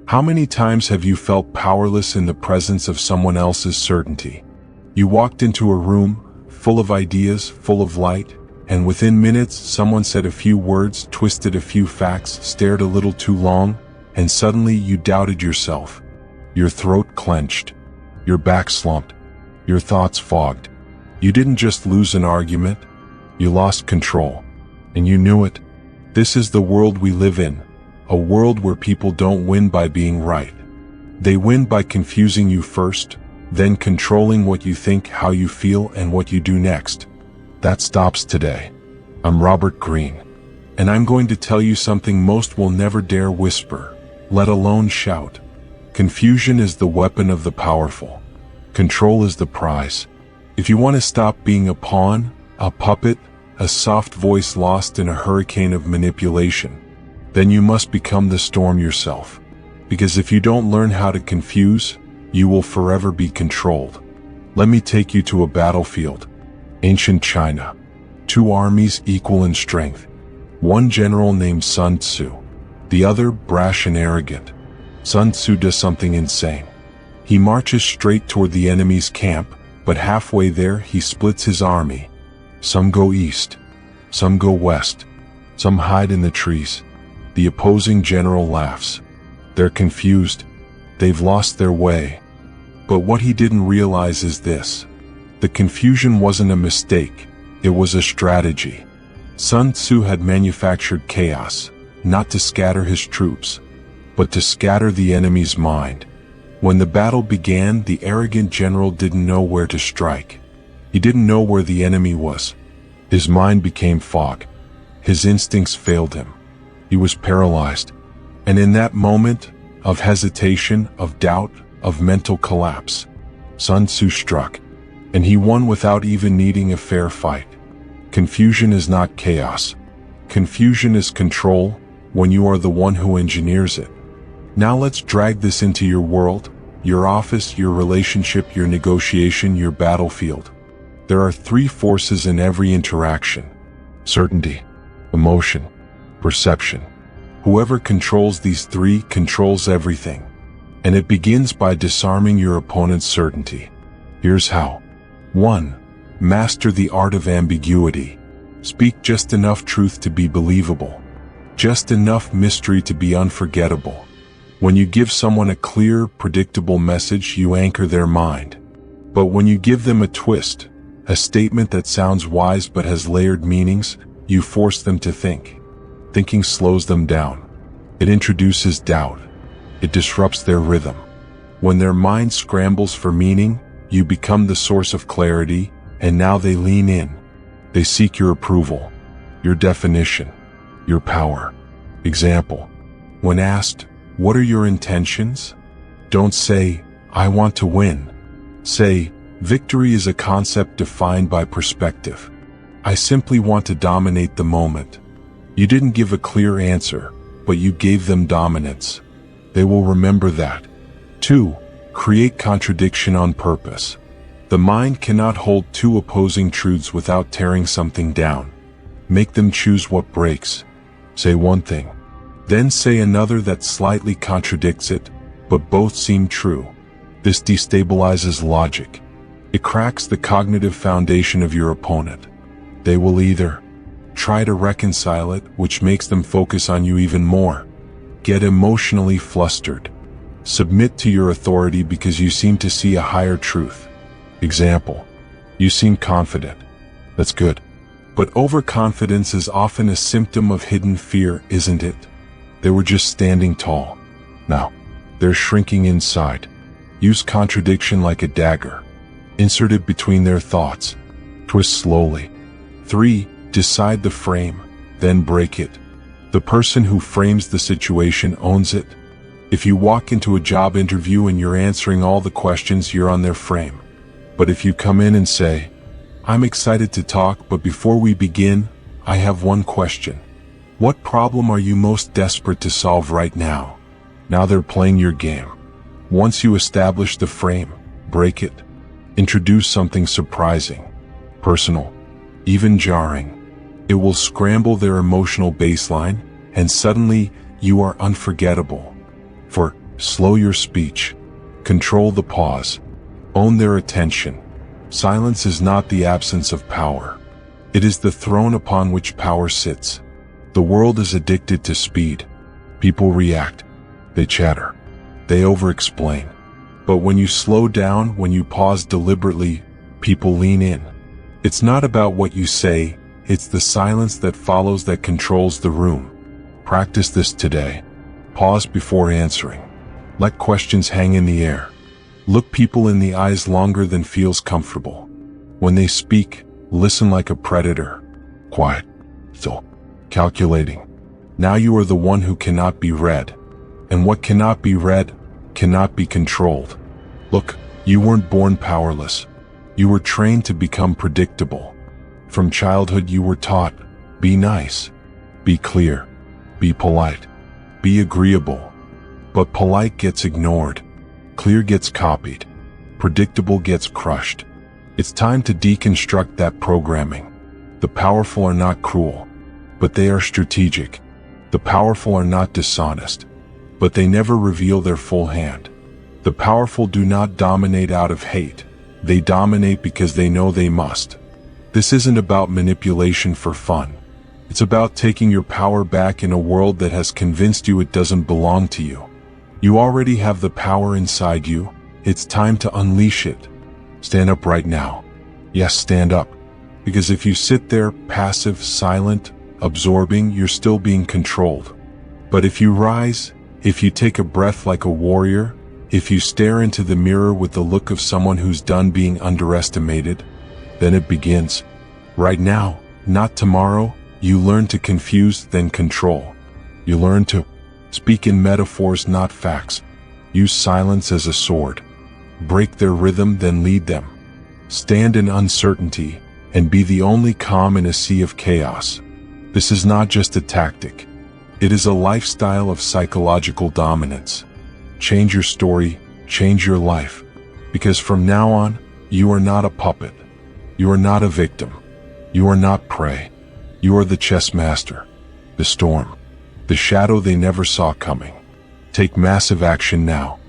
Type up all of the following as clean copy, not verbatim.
How many times have you felt powerless in the presence of someone else's certainty? You walked into a room, full of ideas, full of light, and within minutes someone said a few words, twisted a few facts, stared a little too long, and suddenly you doubted yourself. Your throat clenched. Your back slumped. Your thoughts fogged. You didn't just lose an argument, you lost control. And you knew it. This is the world we live in, a world where people don't win by being right. They win by confusing you first, then controlling what you think, how you feel, and what you do next. That stops today. I'm Robert Greene, and I'm going to tell you something most will never dare whisper, let alone shout. Confusion is the weapon of the powerful. Control is the prize. If you want to stop being a pawn, a puppet, a soft voice lost in a hurricane of manipulation, then you must become the storm yourself. Because if you don't learn how to confuse, you will forever be controlled. Let me take you to a battlefield. Ancient China. Two armies equal in strength. One general named Sun Tzu. The other brash and arrogant. Sun Tzu does something insane. He marches straight toward the enemy's camp, but halfway there he splits his army. Some go east. Some go west. Some hide in the trees. The opposing general laughs. They're confused. They've lost their way. But what he didn't realize is this. The confusion wasn't a mistake. It was a strategy. Sun Tzu had manufactured chaos, not to scatter his troops, but to scatter the enemy's mind. When the battle began, the arrogant general didn't know where to strike. He didn't know where the enemy was. His mind became fog. His instincts failed him. He was paralyzed. And in that moment of hesitation, of doubt, of mental collapse, Sun Tzu struck, and he won without even needing a fair fight. Confusion is not chaos. Confusion is control when you are the one who engineers it. Now let's drag this into your world, your office, your relationship, your negotiation, your battlefield. There are three forces in every interaction: certainty, emotion, perception. Whoever controls these three controls everything. And it begins by disarming your opponent's certainty. Here's how. 1. Master the art of ambiguity. Speak just enough truth to be believable. Just enough mystery to be unforgettable. When you give someone a clear, predictable message, you anchor their mind. But when you give them a twist, a statement that sounds wise but has layered meanings, you force them to think. Thinking slows them down. It introduces doubt. It disrupts their rhythm. When their mind scrambles for meaning, you become the source of clarity, and now they lean in. They seek your approval, your definition, your power. Example. When asked, "What are your intentions?" Don't say, "I want to win." Say, "Victory is a concept defined by perspective. I simply want to dominate the moment." You didn't give a clear answer, but you gave them dominance. They will remember that. 2. Create contradiction on purpose. The mind cannot hold two opposing truths without tearing something down. Make them choose what breaks. Say one thing, then say another that slightly contradicts it, but both seem true. This destabilizes logic. It cracks the cognitive foundation of your opponent. They will either try to reconcile it, which makes them focus on you even more, get emotionally flustered, submit to your authority because you seem to see a higher truth. Example. You seem confident. That's good. But overconfidence is often a symptom of hidden fear, isn't it? They were just standing tall. Now, they're shrinking inside. Use contradiction like a dagger. Insert it between their thoughts. Twist slowly. 3. Decide the frame, then break it. The person who frames the situation owns it. If you walk into a job interview and you're answering all the questions, you're on their frame. But if you come in and say, "I'm excited to talk, but before we begin, I have one question. What problem are you most desperate to solve right now?" Now they're playing your game. Once you establish the frame, break it. Introduce something surprising, personal, even jarring. It will scramble their emotional baseline, and suddenly you are unforgettable. For Slow your speech. Control the pause. Own their attention. Silence is not the absence of power. It is the throne upon which power sits. The world is addicted to speed. People react. They chatter. They over-explain. But when you slow down, when you pause deliberately, people lean in. It's not about what you say, it's the silence that follows that controls the room. Practice this today. Pause before answering. Let questions hang in the air. Look people in the eyes longer than feels comfortable. When they speak, listen like a predator. Quiet. Still. Calculating. Now you are the one who cannot be read. And what cannot be read, cannot be controlled. Look, you weren't born powerless. You were trained to become predictable. From childhood you were taught, be nice, be clear, be polite, be agreeable. But polite gets ignored, clear gets copied, predictable gets crushed. It's time to deconstruct that programming. The powerful are not cruel, but they are strategic. The powerful are not dishonest, but they never reveal their full hand. The powerful do not dominate out of hate. They dominate because they know they must. This isn't about manipulation for fun. It's about taking your power back in a world that has convinced you it doesn't belong to you. You already have the power inside you. It's time to unleash it. Stand up right now. Yes, stand up. Because if you sit there, passive, silent, absorbing, you're still being controlled. But if you rise, if you take a breath like a warrior, if you stare into the mirror with the look of someone who's done being underestimated, then it begins. Right now, not tomorrow, you learn to confuse, then control. You learn to speak in metaphors, not facts. Use silence as a sword. Break their rhythm, then lead them. Stand in uncertainty, and be the only calm in a sea of chaos. This is not just a tactic. It is a lifestyle of psychological dominance. Change your story, change your life. Because from now on, you are not a puppet. You are not a victim. You are not prey. You are the chess master, the storm, the shadow they never saw coming. Take massive action now.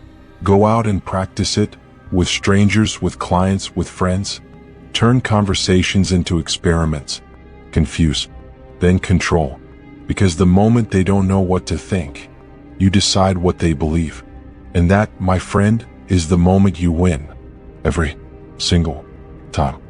Go out and practice it, with strangers, with clients, with friends. Turn conversations into experiments. Confuse, then control. Because the moment they don't know what to think, you decide what they believe. And that, my friend, is the moment you win. Every single time.